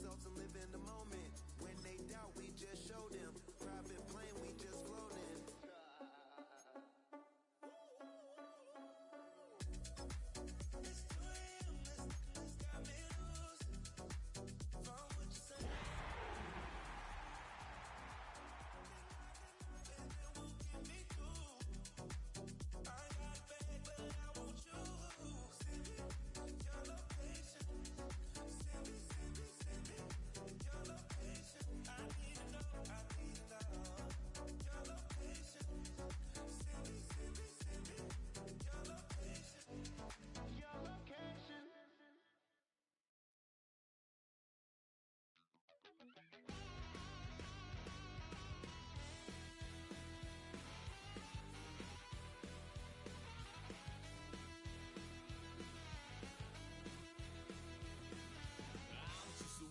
ourselves and live in the moment. When they doubt, we just show them. Private plane, we just float in.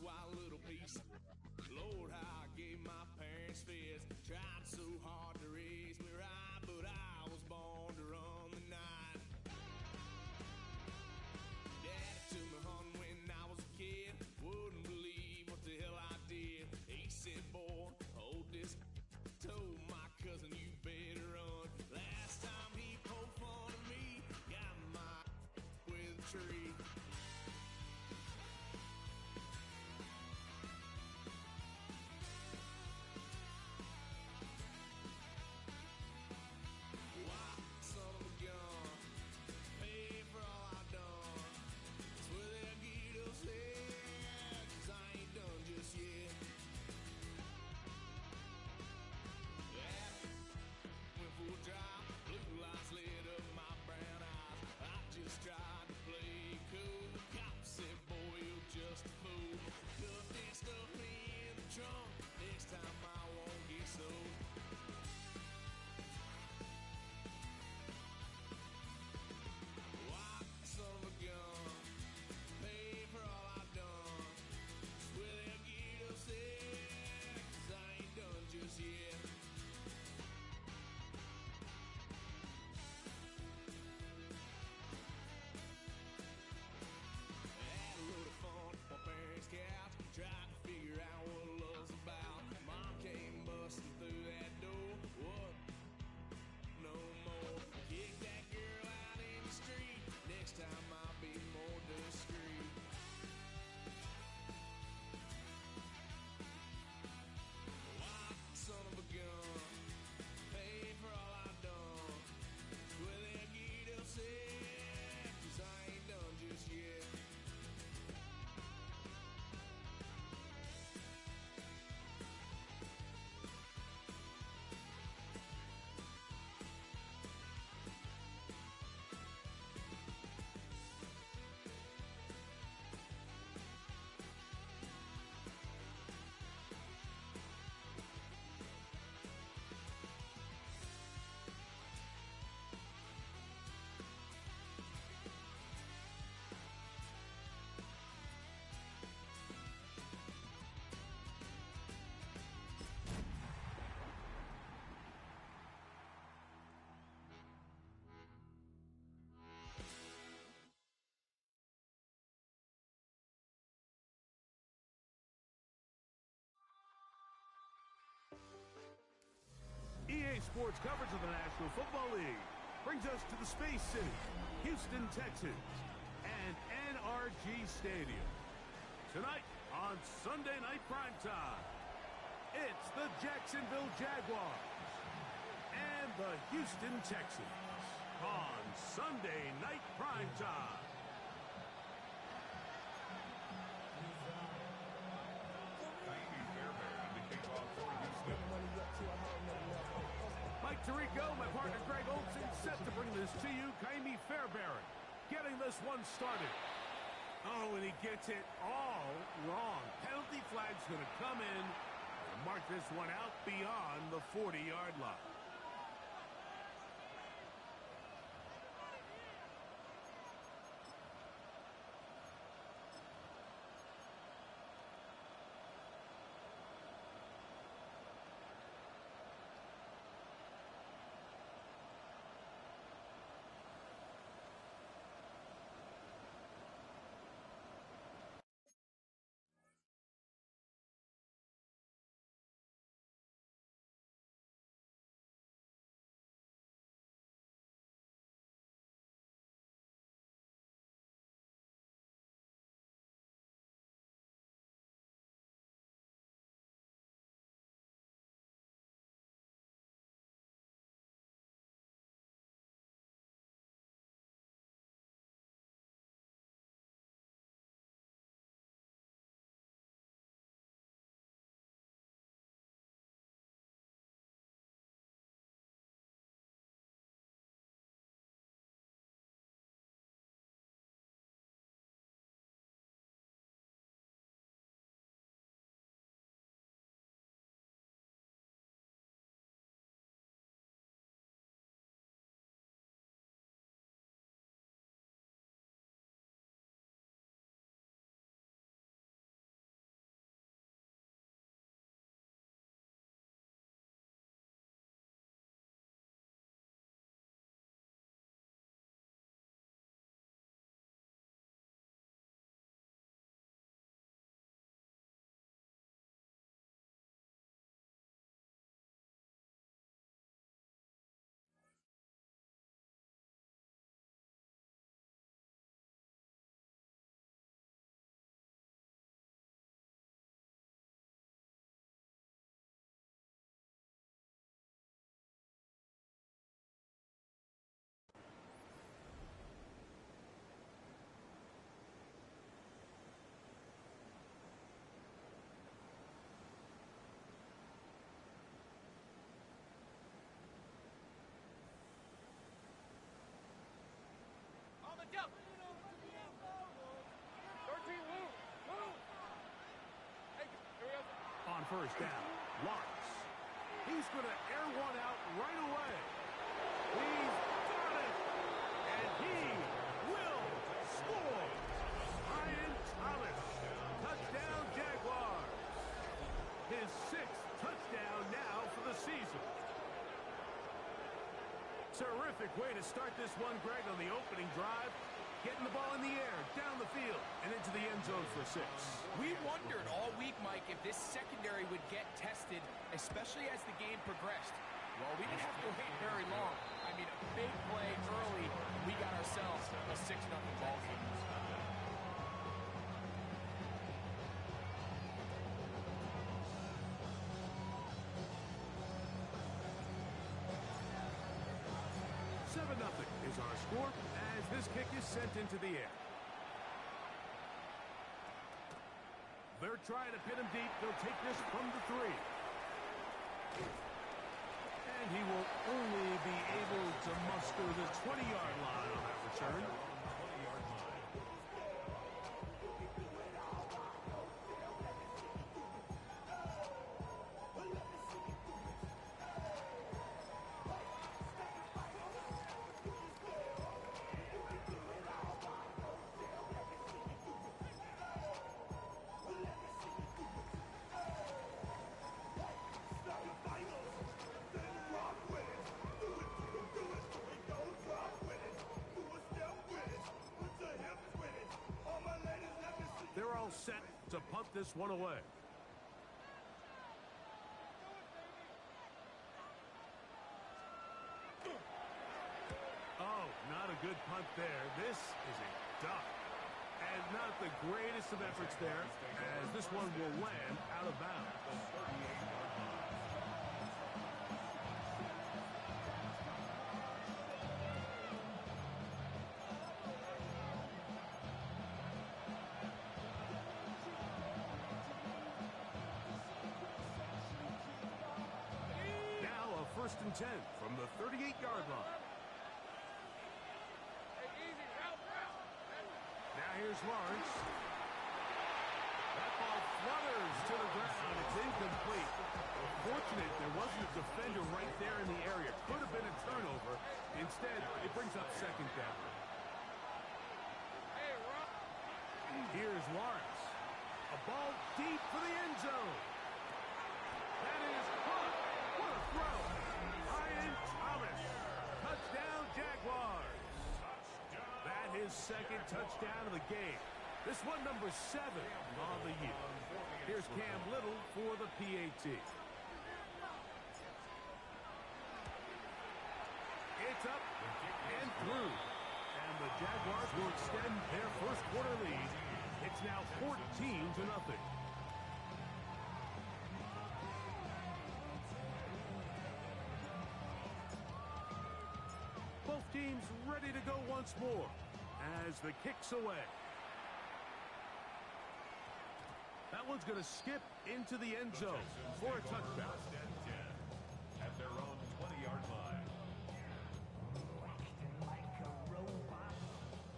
Wild little piece. Lord, how I gave my parents fist. Tried so hard to raise me right, but I was born to run the night. Daddy took me home when I was a kid. Wouldn't believe what the hell I did. He said, boy, hold this. Told my cousin, you better run. Last time he poked fun at me, got my with a tree. Son of a gun, pay for all I've done. That's where they'll get upset, 'cause I ain't done just yet. Yeah, went full drive, blue lights lit up my brown eyes. I just tried to play cool. Cop said, boy, you're just a fool. Duffed and stuffed me in the trunk. Next time I won't get sold. Son of a gun, pay for all I've done. Well, they'll get upset, 'cause I ain't done just yet. Had a load of fun on my parents' couch, tried to figure out what love's about. Mom came busting through that door. What? No more. Kick that girl out in the street. Next time I'll be more discreet. Wild son of a gun, pay for all I've done. Well, they'll get upset, 'cause I ain't done just yet. EA Sports coverage of the National Football League brings us to the Space City, Houston, Texas, and NRG Stadium. Tonight on Sunday Night Primetime, it's the Jacksonville Jaguars and the Houston Texans on Sunday Night Primetime. Mike Tirico, my partner Greg Olson, set to bring this to you. Kaimi Fairbairn getting this one started. Oh, and he gets it all wrong. Penalty flag's going to come in and mark this one out beyond the 40-yard line. first down. Lawrence. He's going to air one out right away. He's got it. And he will score. Ryan Thomas. Touchdown, Jaguars. His 6th touchdown now for the season. Terrific way to start this one, Greg, on the opening drive. Getting the ball in the air, down the field, and into the end zone for 6. We wondered all week, Mike, if this secondary would get tested, especially as the game progressed. Well, we didn't have to wait very long. I mean, a big play early, and we got ourselves a 6-0 ball game. Is our score as this kick is sent into the air. They're trying to pin him deep. They'll take this from the 3. And he will only be able to muster the 20-yard line on that return. They're all set to punt this one away. Oh, not a good punt there. This is a duck. And not the greatest of efforts there, as this one will land out of bounds. First and 10 from the 38-yard line. Now here's Lawrence. That ball flutters to the ground. It's incomplete. Fortunate there wasn't a defender right there in the area. Could have been a turnover. Instead, it brings up 2nd down. Here's Lawrence. A ball deep for the end zone. That is caught. What a throw. Ryan Thomas. Touchdown, Jaguars. That is 2nd touchdown of the game. This one number 7 on the year. Here's Cam Little for the PAT. It's up and through. And the Jaguars will extend their first quarter lead. It's now 14-0. Both teams ready to go once more as the kick's away. That one's going to skip into the end zone for a touchdown. At their own 20-yard line.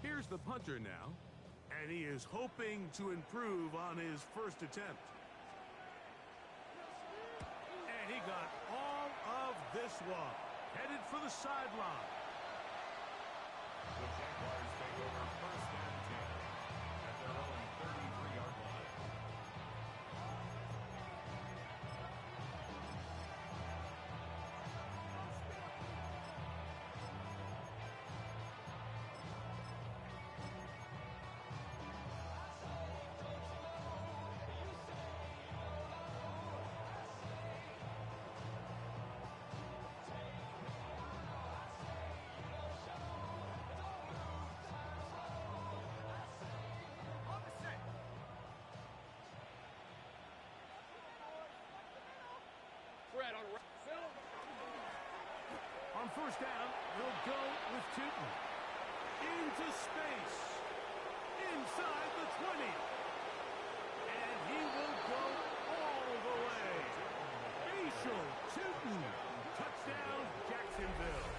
Here's the punter now, and he is hoping to improve on his first attempt. And he got all of this one. Headed for the sideline. The Jaguars take over first and 10 at their own 33-yard line. On first down, they'll go with Tootin. Into space. Inside the 20. And he will go all the way. Rachel Tootin. Touchdown, Jacksonville.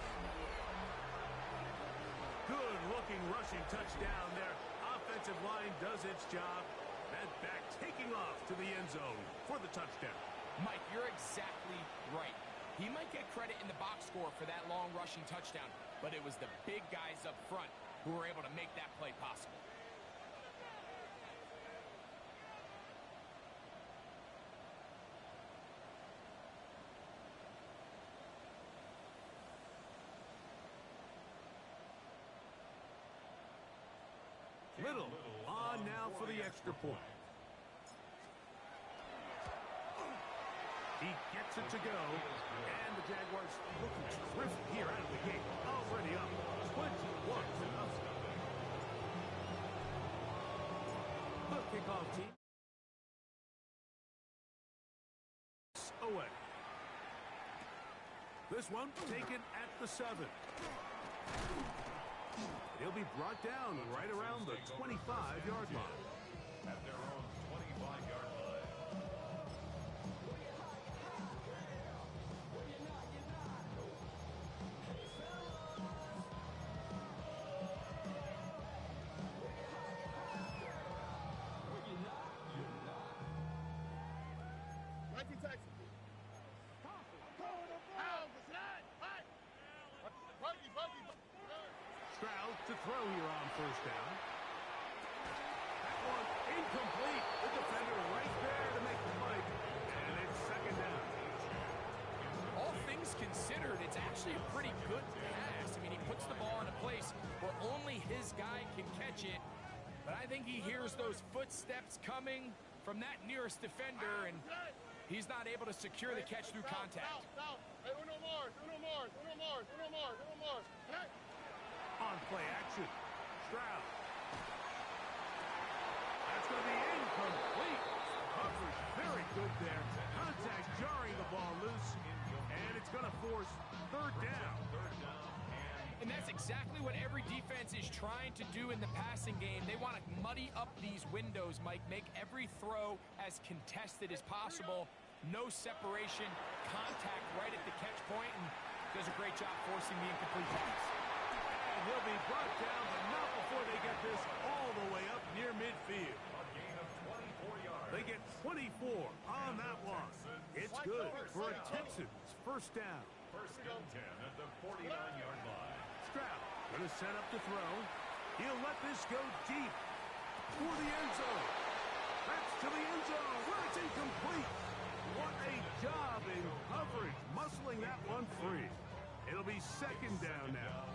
Good looking rushing touchdown there. Offensive line does its job. And back taking off to the end zone for the touchdown. Mike, you're exactly right. He might get credit in the box score for that long rushing touchdown, but it was the big guys up front who were able to make that play possible. Little on now for the extra point. He gets it to go, and the Jaguars looking terrific here out of the gate. Already up 21-0. The kickoff team away. This one taken at the 7. He'll be brought down right around the 25-yard line. At their own 25-yard line. Stroud to throw here on first down. That one incomplete. The defender right there to make the play. And it's second down. All things considered, it's actually a pretty good pass. I mean, he puts the ball in a place where only his guy can catch it. But I think he hears those footsteps coming from that nearest defender, and he's not able to secure the catch through contact. On play action. Stroud. That's going to be incomplete. Coverage very good there. Contact jarring the ball loose. And it's going to force third down. And that's exactly what every defense is trying to do in the passing game. They want to muddy up these windows, Mike, make every throw as contested as possible. No separation, contact right at the catch point, and does a great job forcing the incomplete pass. And he'll be brought down, but not before they get this all the way up near midfield. A gain of 24 yards. They get 24 on that one. It's good for a Texans first down. First and 10 at the 49-yard line. Stroud going to set up to throw. He'll let this go deep for the end zone. That's to the end zone where it's incomplete. What a job in coverage, muscling that one free. It'll be second down now.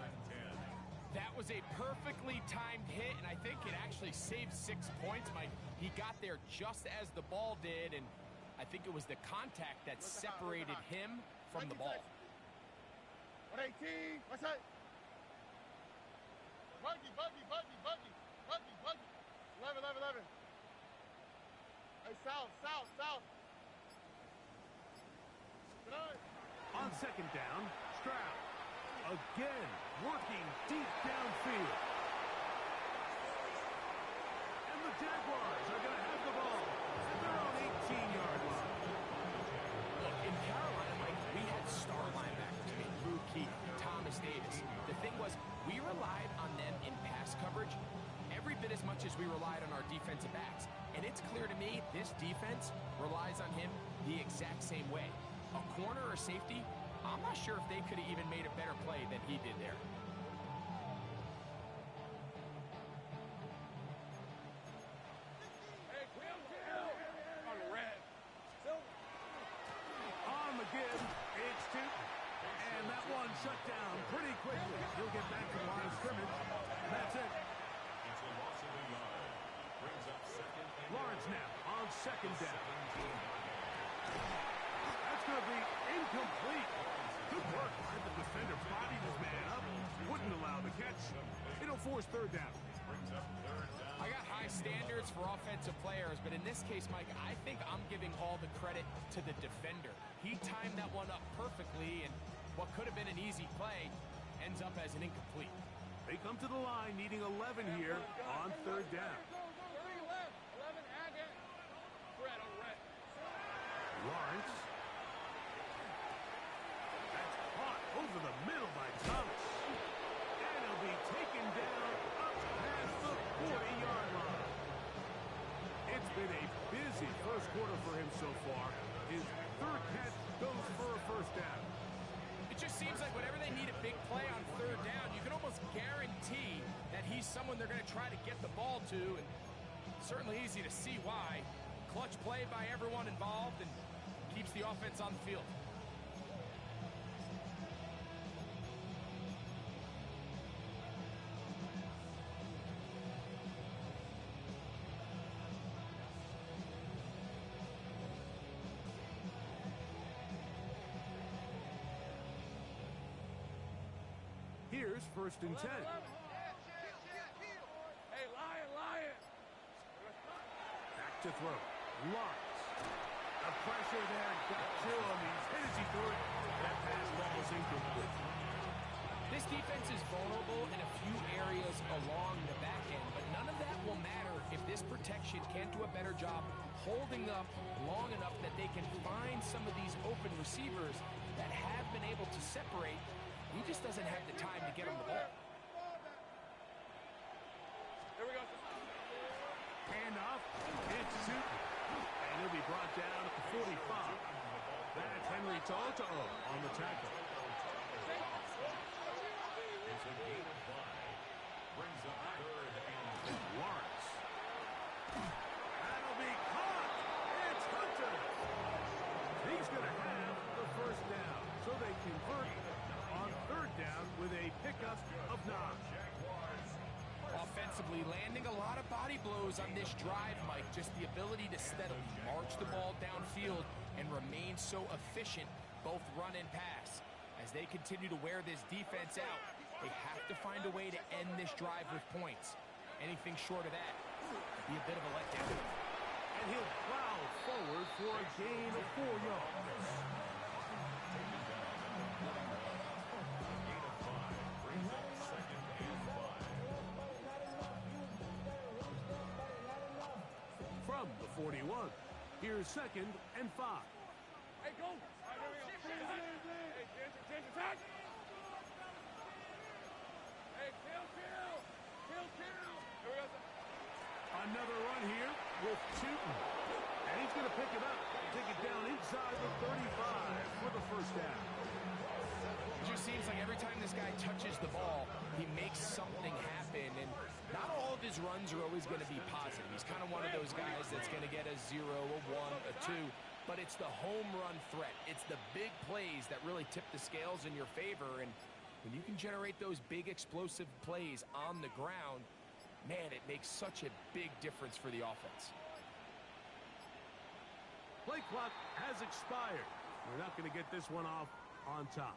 That was a perfectly timed hit, and I think it actually saved 6 points, Mike. He got there just as the ball did, and I think it was the contact that separated him from the ball. 118, what's that? Buggy. 11. Hey, south. On second down, Stroud again working deep downfield. And the Jaguars are going to have the ball at their own 18-yard line. Look, in Carolina, Mike, we had star linebackers. I mean, Luke Keith, Thomas Davis. The thing was, we relied on them in pass coverage every bit as much as we relied on our defensive backs. And it's clear to me this defense relies on him the exact same way. A corner or safety, I'm not sure if they could have even made a better play than he did there. On the give, it's two. And that one shut down pretty quickly. He'll get back to the line of scrimmage. And that's it. It's a loss of a yard. Brings up second and Lawrence now on second down. That's going to be incomplete. Good work. The defender bodied his man up. Wouldn't allow the catch. It'll force third down. brings up third down. I got high standards for offensive players, but in this case, Mike, I think I'm giving all the credit to the defender. He timed that one up perfectly, and what could have been an easy play ends up as an incomplete. They come to the line needing 11 here on third down. Lawrence. That's caught over the middle by Thomas. And he'll be taken down up past the 40-yard line. It's been a busy first quarter for him so far. His third catch goes for a first down. It just seems like whenever they need a big play on third down, you can almost guarantee that he's someone they're going to try to get the ball to, and certainly easy to see why. Clutch play by everyone involved and keeps the offense on the field. Here's first and 10. Hey, Lion! Back to throw. Lawrence. The pressure there got to him. He's hit as he threw it. That pass ball is incomplete. This defense is vulnerable in a few areas along the back end, but none of that will matter if this protection can't do a better job holding up long enough that they can find some of these open receivers that have been able to separate. He just doesn't have the time to get him the ball. Here we go. Handoff. It's Suit. And he'll be brought down at the 45. That's Henry To'oTo'o on the tackle. It's a gain of 5. Brings up third and Lawrence. That'll be caught. It's Hunter. He's going to have the first down. So they convert on third down with a pickup of 9. Offensively, landing a lot of body blows on this drive, Mike. Just the ability to steadily march the ball downfield and remain so efficient, both run and pass. As they continue to wear this defense out, they have to find a way to end this drive with points. Anything short of that would be a bit of a letdown. And he'll plow forward for a gain of 4 yards. From the 41, here's second and 5. Hey, go! All right, here we go. Hey, attention, touch! Hey, kill! Here we go. Another run here with Tootin. And he's going to pick it up and take it down inside the 35 for the first down. It just seems like every time this guy touches the ball, he makes something happen, and not all of his runs are always going to be positive. He's kind of one of those guys that's going to get a 0, a 1, a 2, but it's the home run threat. It's the big plays that really tip the scales in your favor, and when you can generate those big explosive plays on the ground, man, it makes such a big difference for the offense. Play clock has expired. We're not going to get this one off on top.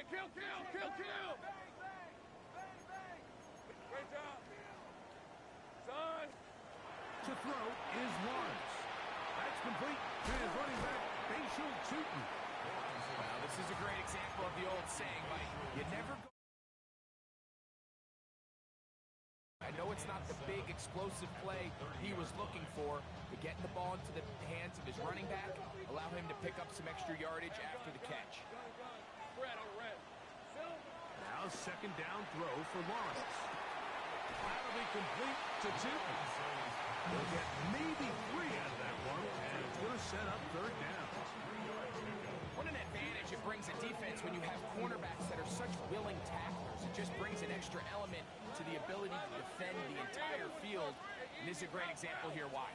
kill, kill, kill, kill. Great job. Son. To throw is Lawrence. That's complete to his running back, Bashal Tutin. Well, this is a great example of the old saying, Mike. You never go. I know it's not the big explosive play he was looking for, but getting the ball into the hands of his running back, allow him to pick up some extra yardage after the catch. Red on red. Now second down throw for Lawrence. That'll be complete to Tutin. They'll get maybe 3 out of that one, and it's going to set up third down. What an advantage it brings a defense when you have cornerbacks that are such willing tacklers. It just brings an extra element to the ability to defend the entire field. And this is a great example here why.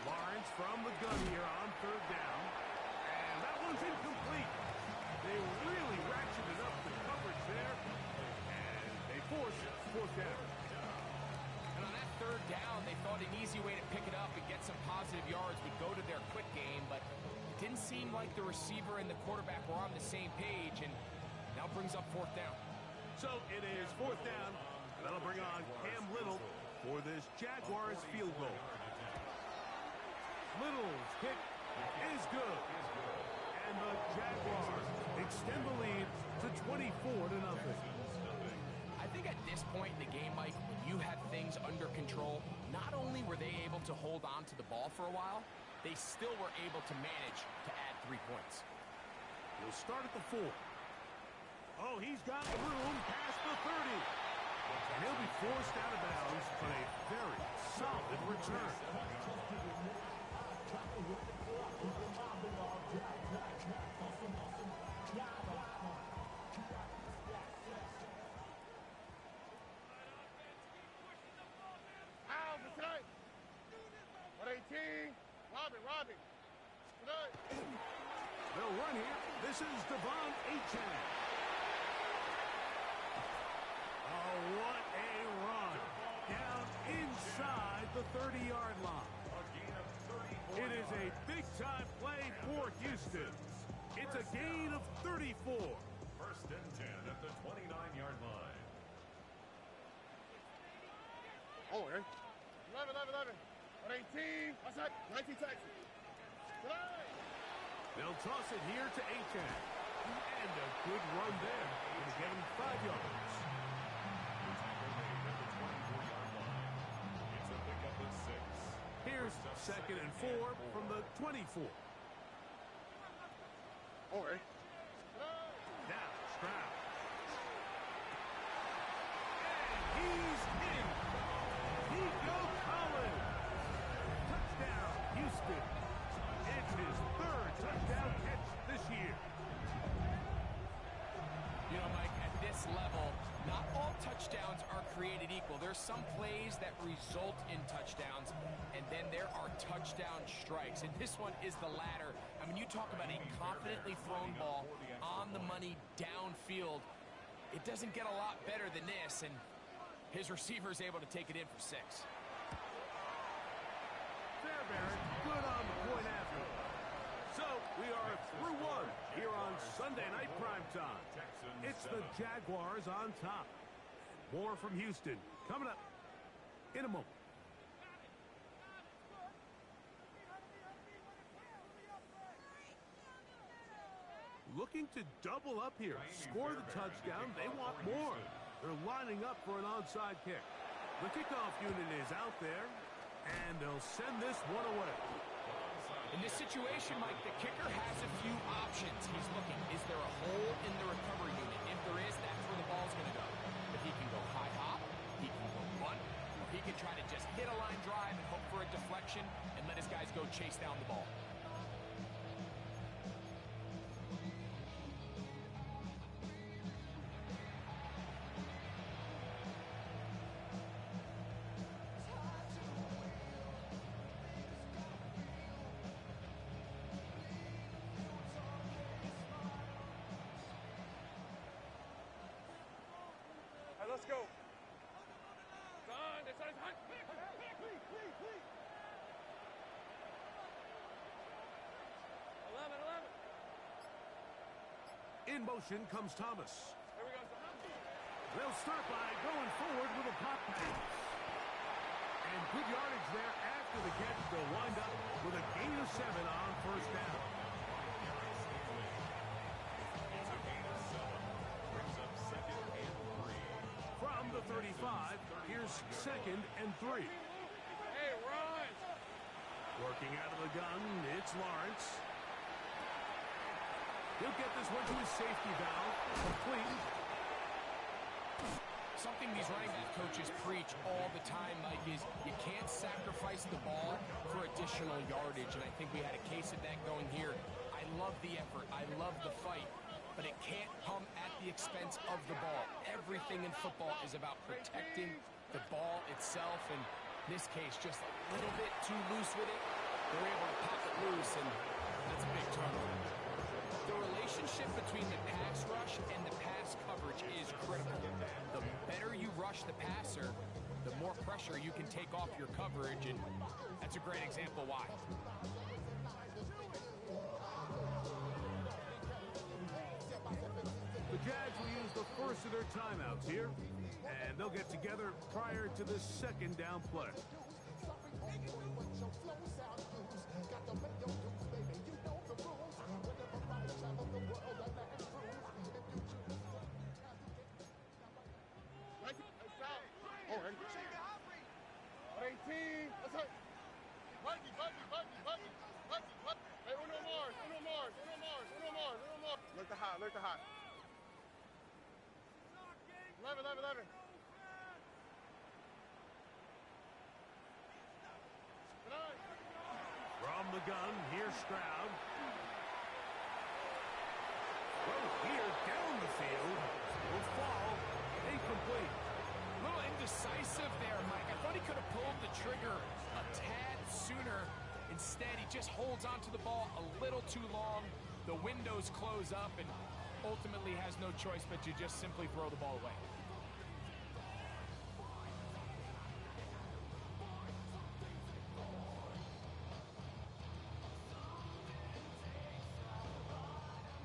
Lawrence from the gun here on third down. And that one's incomplete. They really ratcheted up the coverage there. And they force fourth down. And on that third down, they thought an easy way to pick it up and get some positive yards would go to their quick game, but it didn't seem like the receiver and the quarterback were on the same page, and now brings up fourth down. So it is fourth down. That'll bring on Cam Little for this Jaguars field goal. Little's kick is good. And the Jaguars extend the lead to 24-0. I think at this point in the game, Mike, when you had things under control, not only were they able to hold on to the ball for a while, they still were able to manage to add 3 points. He'll start at the 4. Oh, he's got room past the 30. And he'll be forced out of bounds on a very solid return. Out the tight. 118. Robin. Good. They'll run here. This is Devon Achane. Oh, what a run. Down inside the 30-yard line. It is a big-time play for Houston. It's a gain of 34. First and 10 at the 29-yard line. Oh, okay. 11. 118. Outside. 19 Texas. They'll toss it here to Achane. And a good run there. It'll get him 5 yards. The tackle made at the 24-yard line. It's a pickup of 6. Here's second and 4 from the 24. Okay. Now Stroud. And he's in. Nico Collins. Touchdown, Houston. It's his 3rd touchdown catch this year. You know, Mike, at this level, not all touchdowns are created equal. There's some plays that result in touchdowns, and then there are touchdown strikes. And this one is the latter. I mean, you talk about a confidently thrown ball on the money downfield. It doesn't get a lot better than this, and his receiver is able to take it in for 6. Fairbairn, good on the point after. So we are through 1 here on Sunday Night Primetime. It's the Jaguars on top. More from Houston coming up in a moment. Looking to double up here. Score the touchdown. They want more. They're lining up for an onside kick. The kickoff unit is out there, and they'll send this one away. In this situation, Mike, the kicker has a few options. He's looking, is there a hole in the recovery unit? If there is, that's where the ball's going to go. But he can go high hop, he can go bunt, or he can try to just hit a line drive and hope for a deflection and let his guys go chase down the ball. Let's go. Son, that's hot. 11. In motion comes Thomas. Here we go, son. They'll start by going forward with a pop pass. And good yardage there after the catch. They'll wind up with a gain of 7 on first down. It's a gain of 7. Brings up 2nd and 3. From the 35, here's 2nd and 3. Hey, run! Working out of the gun, it's Lawrence. He'll get this one to his safety valve. Complete. Something these running back coaches preach all the time, Mike, is you can't sacrifice the ball for additional yardage, and I think we had a case of that going here. I love the effort. I love the fight, but it can't come at the expense of the ball. Everything in football is about protecting the ball itself, and in this case, just a little bit too loose with it. They're able to pop it loose, and that's a big turnover. The relationship between the pass rush and the pass coverage is critical. The better you rush the passer, the more pressure you can take off your coverage, and that's a great example why. The Jags will use the first of their timeouts here, and they'll get together prior to the 2nd down play. All right. 18. Let's hit. Buggy. Hey, Uno Mars. Look the hot. 11. From the gun, here's Stroud. Well, here down the field will fall incomplete. A little indecisive there, Mike. I thought he could have pulled the trigger a tad sooner. Instead, he just holds onto the ball a little too long. The windows close up and ultimately has no choice but to just simply throw the ball away.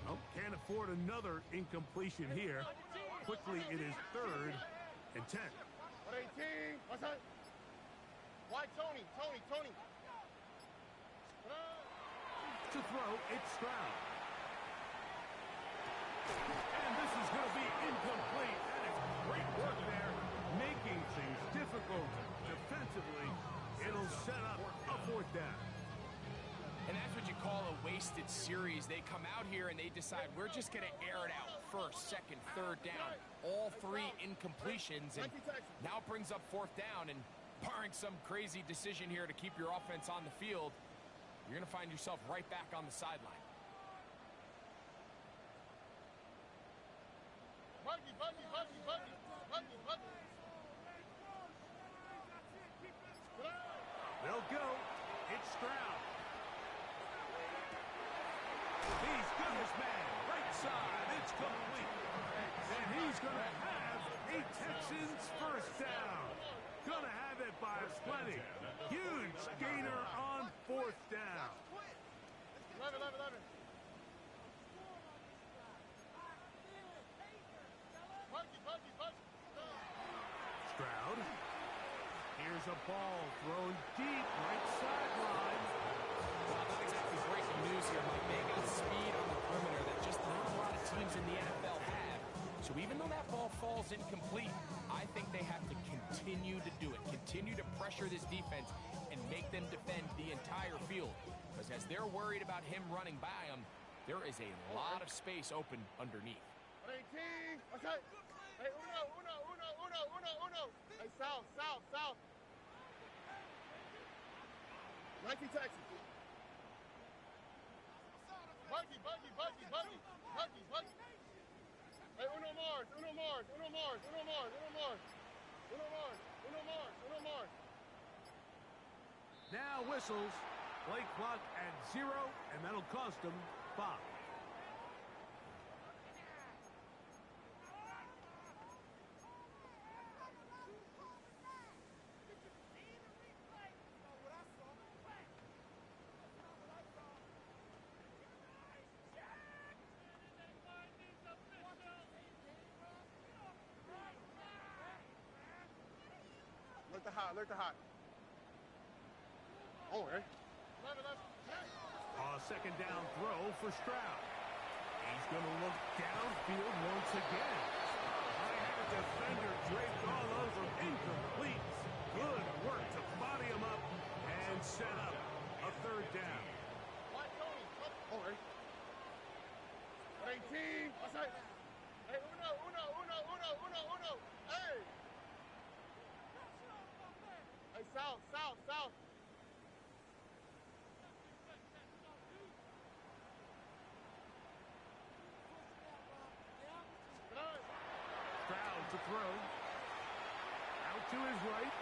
Oh, can't afford another incompletion here. Quickly, it is 3rd and 10. 18. Let's hit. Why, Tony? To throw, it's Stroud. And this is going to be incomplete. That is great work there, making things difficult defensively. It'll set up a 4th down. And that's what you call a wasted series. They come out here and they decide we're just going to air it out 1st, 2nd, 3rd down. All 3 incompletions, and now it brings up 4th down. And barring some crazy decision here to keep your offense on the field, you're going to find yourself right back on the sideline. Buggy. They'll go. It's Stroud. He's got his man. Right side. It's complete. And he's going to have a Texans 1st down. Going to have it by plenty. Huge gainer on 4th down. 11. Buggy. Stroud. Here's a ball thrown deep right sideline. Well, not exactly breaking news here, Mike. They got speed on the perimeter that just not a lot of teams in the NFL have. So even though that ball falls incomplete, I think they have to continue to do it. Continue to pressure this defense and make them defend the entire field. Because as they're worried about him running by them, there is a lot of space open underneath. 18. Let's hit. Hey, Uno. Hey, south. 19 Texas. Buggy. Hey, Uno Mars. Now whistles. Play clock at 0, and that'll cost them 5. the hot, alert the hot. Oh, right. Second down throw for Stroud. He's going to look downfield once again. High-headed defender draped all over, incomplete. Good work to body him up and set up a third down. Oh, right. 18. What's that? Hey, uno. Hey. Hey, south. Stroud to throw. Out to his right.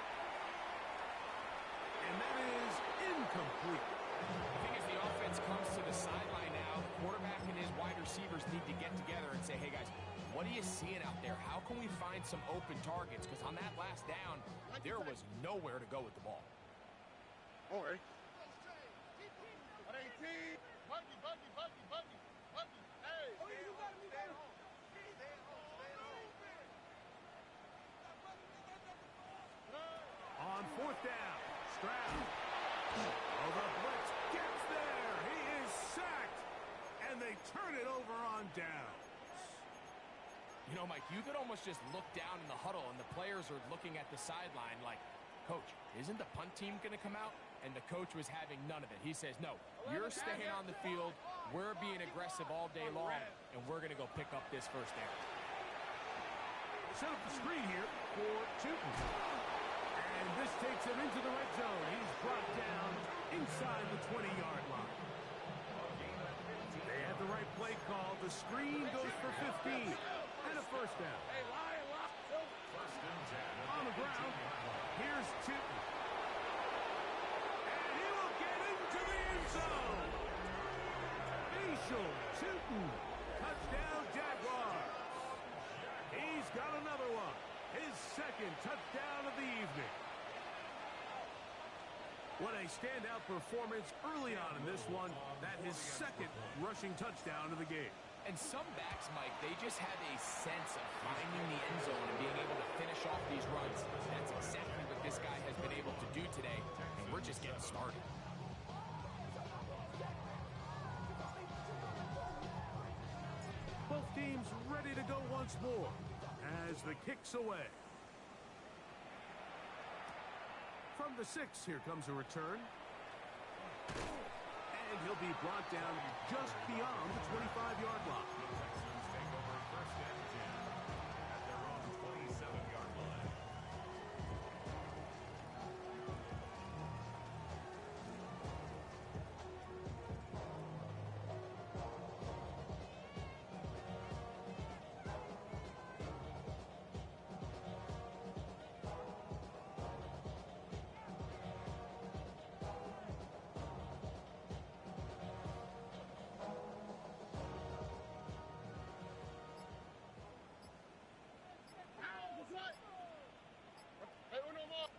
And that is incomplete. I think as the offense comes to the sideline now, the quarterback and his wide receivers need to get together and say, hey, guys, what are you seeing out there? How can we find some open targets? Because on that last down, there was nowhere to go with the ball. All right. 18. Buggy. Hey. Stay home. On fourth down, Stroud. Oh, the blitz gets there. He is sacked. And they turn it over on downs. You know, Mike, you could almost just look down in the huddle and the players are looking at the sideline like, Coach, isn't the punt team going to come out? And the coach was having none of it. He says, no, you're staying on the field. We're being aggressive all day long, and we're going to go pick up this first down. Set up the screen here for Tootin. And this takes him into the red zone. He's brought down inside the 20-yard line. They had the right play call. The screen goes for 15 and a first down. On the ground, here's Tootin. And he will get into the end zone. Facial Tootin. Touchdown, Jaguars. He's got another one. His second touchdown of the evening. What a standout performance early on in this one. That his second rushing touchdown of the game. And some backs, Mike, they just have a sense of finding the end zone and being able to finish off these runs. That's exactly what this guy has been able to do today, and we're just getting started. Both teams ready to go once more as the kick's away. From the 6, here comes a return. And he'll be brought down just beyond the 25-yard line. Texans take over first and 10 at their own 27-yard line.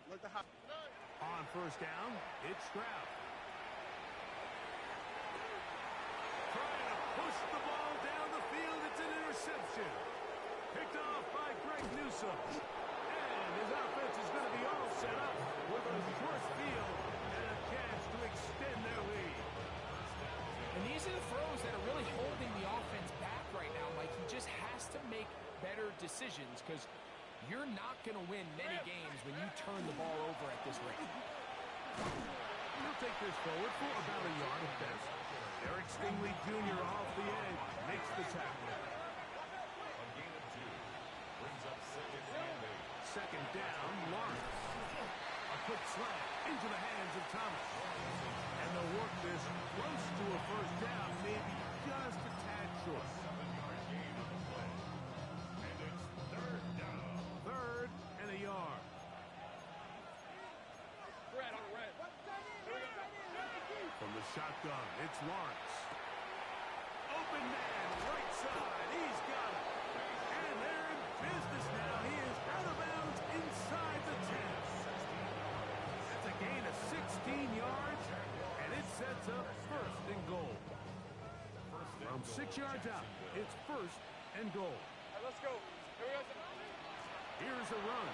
Let the hot. On first down, it's Stroud. Trying to push the ball down the field. It's an interception. Picked off by Greg Newsome. And his offense is going to be all set up with a short field and a chance to extend their lead. And these are the throws that are really holding the offense back right now, Mike. He just has to make better decisions because you're not going to win many games when you turn the ball over at this rate. He'll take this forward for about a yard at best. Eric Stingley Jr. off the edge makes the tackle. A gain of 2 brings up second and 8. Second down, Lawrence. A quick slant into the hands of Thomas. And they'll work this close to a first down, maybe just a tad short. 7-yard gain on the play. And it's third down. Third and a yard. Red on red. From the shotgun, it's Lawrence. Open man, right side. He's got it. And they're in business now. He is out of bounds inside the 10. That's a gain of 16 yards, and it sets up first and goal. From 6 yards out, it's first and goal. Right, let's go. Here we go. Here's a run.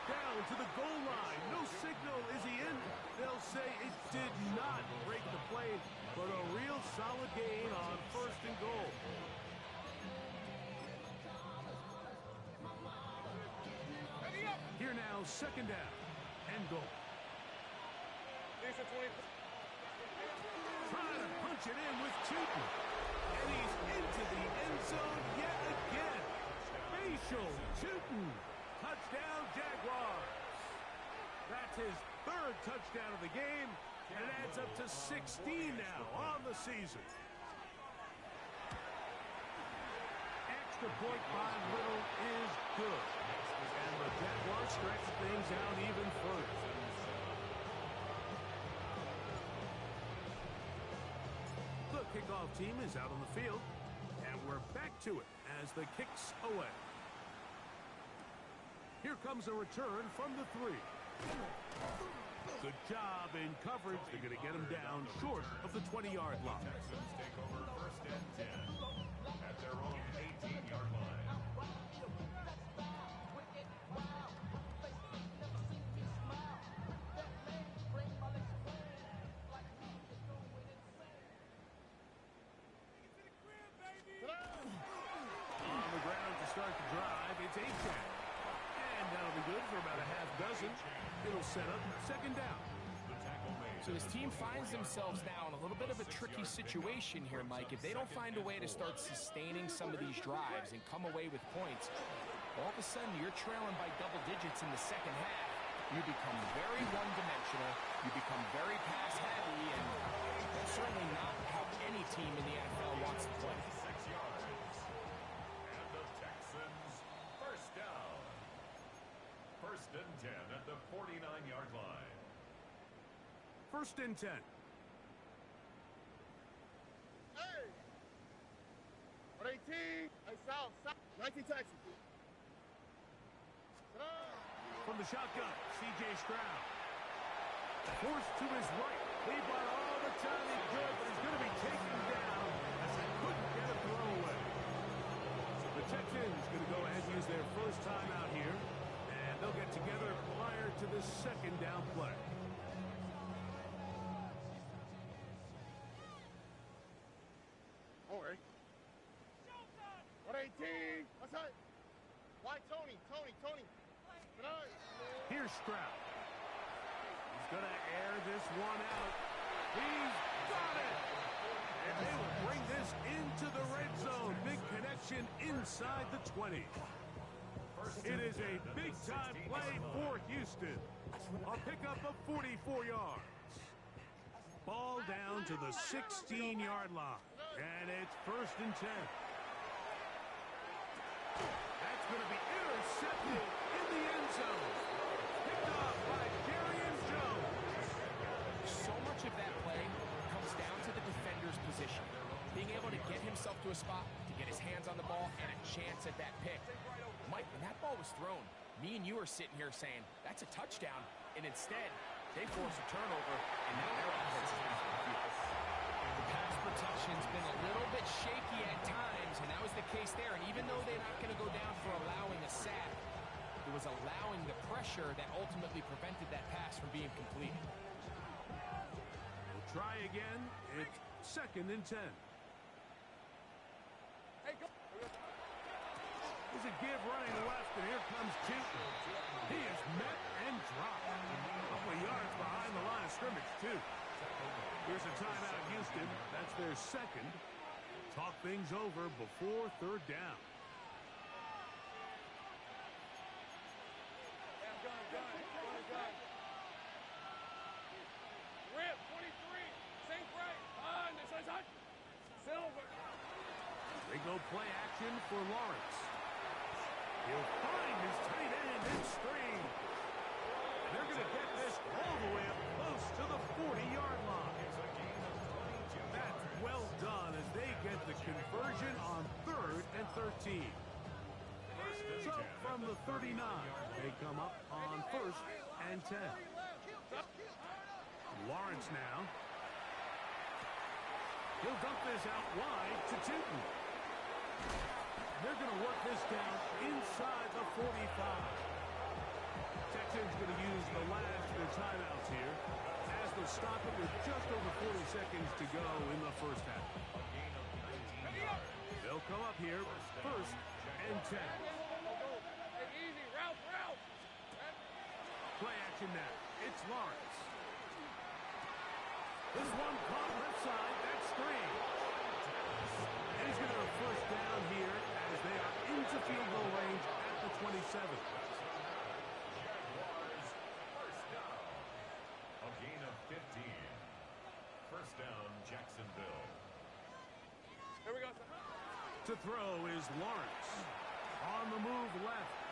down to the goal line. No signal. Is he in? They'll say it did not break the plane, but a real solid gain on first and goal. Here now, second down and goal. Trying to punch it in with Tootin. And he's into the end zone yet again. Facial Tootin. Touchdown, Jaguars. That's his third touchdown of the game, and it adds up to 16 now on the season. Extra point by Little is good. And the Jaguars stretch things out even further. The kickoff team is out on the field, and we're back to it as the kick's away. Here comes a return from the 3. Good job in coverage. They're going to get him down short of the 20-yard line. Texans take over first and 10 at their own 18-yard line. On the ground to start the drive, it's Achane. And that'll be good for about a half dozen. It'll set up second down. So his team finds themselves now in a little bit of a tricky situation here, Mike. If they don't find a way to start sustaining some of these drives and come away with points, all of a sudden you're trailing by double digits in the second half. You become very one-dimensional. You become very pass-heavy, and that's certainly not how any team in the NFL wants to play. 6 yards. And the Texans first down. First and 10 at the 49-yard line. First and 10. Hey! 118. Hey, South. 19 Texas. From the shotgun, C.J. Stroud. Forced to his right. He bought all the time he could, but he's going to be taken down as they couldn't get a throw away. The Texans going to go ahead and use their first time out here, and they'll get together prior to the second down play. All right. 118. What's that? Why Tony? Here's Stroud. He's going to air this one out. He's got it! And they will bring this into the red zone. Big connection inside the 20. It is a big-time play for Houston. A pickup of 44 yards. Ball down to the 16-yard line. And it's first and 10. That's going to be intercepted in the end zone. Picked off by Darian Jones. So much of that play comes down to the defender's position. Being able to get himself to a spot, to get his hands on the ball, and a chance at that pick. Mike, when that ball was thrown, me and you are sitting here saying, that's a touchdown. And instead, they force a turnover, and now their offense is out of the field. The pass protection's been a little bit shaky at times, and that was the case there. And even though they're not going to go down for allowing a sack, it was allowing the pressure that ultimately prevented that pass from being completed. We'll try again. It's second and 10. Hey, go. There's a give running left, and here comes Tootin. He is met and dropped. A couple of yards behind the line of scrimmage, too. Here's a timeout, Houston. That's their second. Talk things over before third down. Gun. Rip, 23. Same right. On. This is Silver. They go play action for Lawrence. He'll find his tight end in string. And they're going to get this all the way up close to the 40-yard line. That's well done as they get the conversion on 3rd and 13. So from the 39, they come up on 1st and 10. Lawrence now. He'll dump this out wide to Tootin. They're going to work this down inside the 45. Houston's going to use the last of their timeouts here, as they'll stop it with just over 40 seconds to go in the first half. They'll come up here, first and 10. Easy, route. Play action now. It's Lawrence. This one caught left side. That's Strange. And he's going to have a first down here as they are into field goal range at the 27. Jaguars, first down. A gain of 15. First down, Jacksonville. Here we go. To throw is Lawrence. On the move left.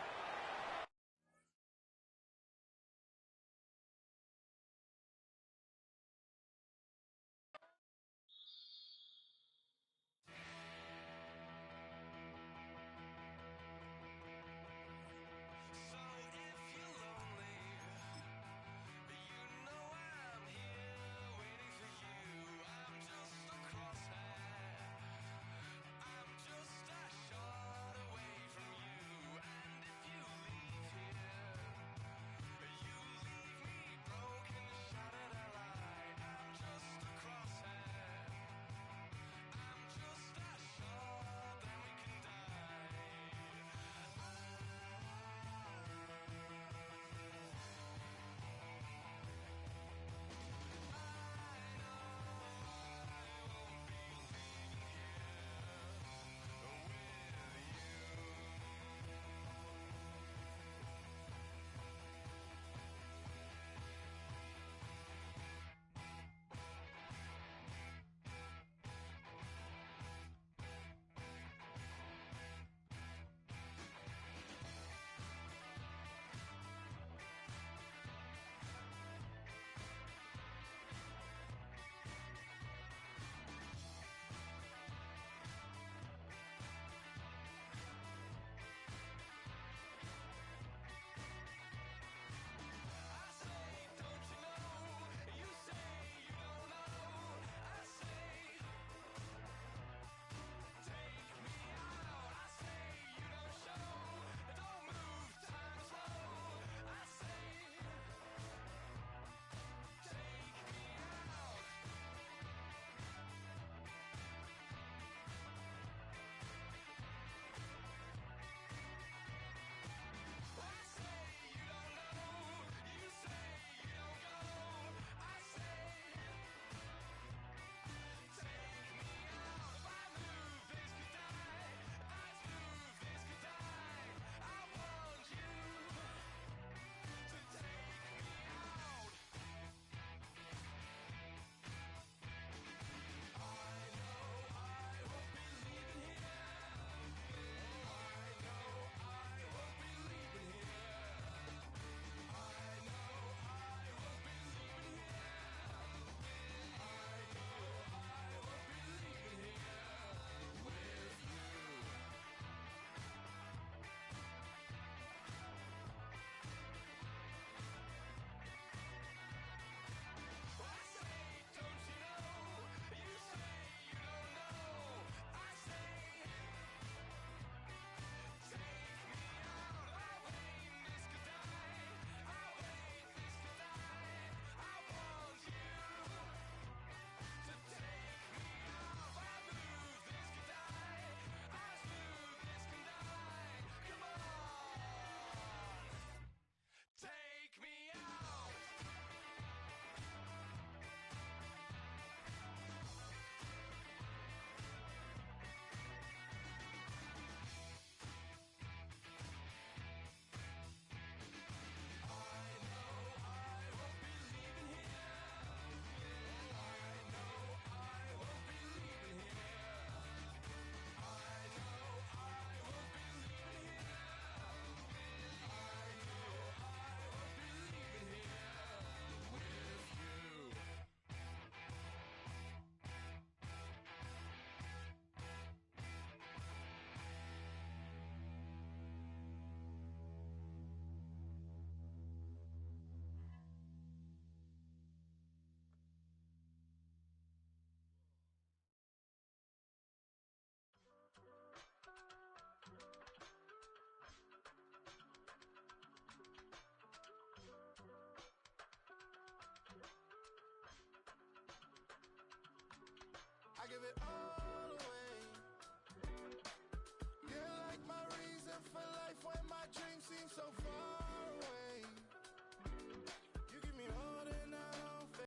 give it all.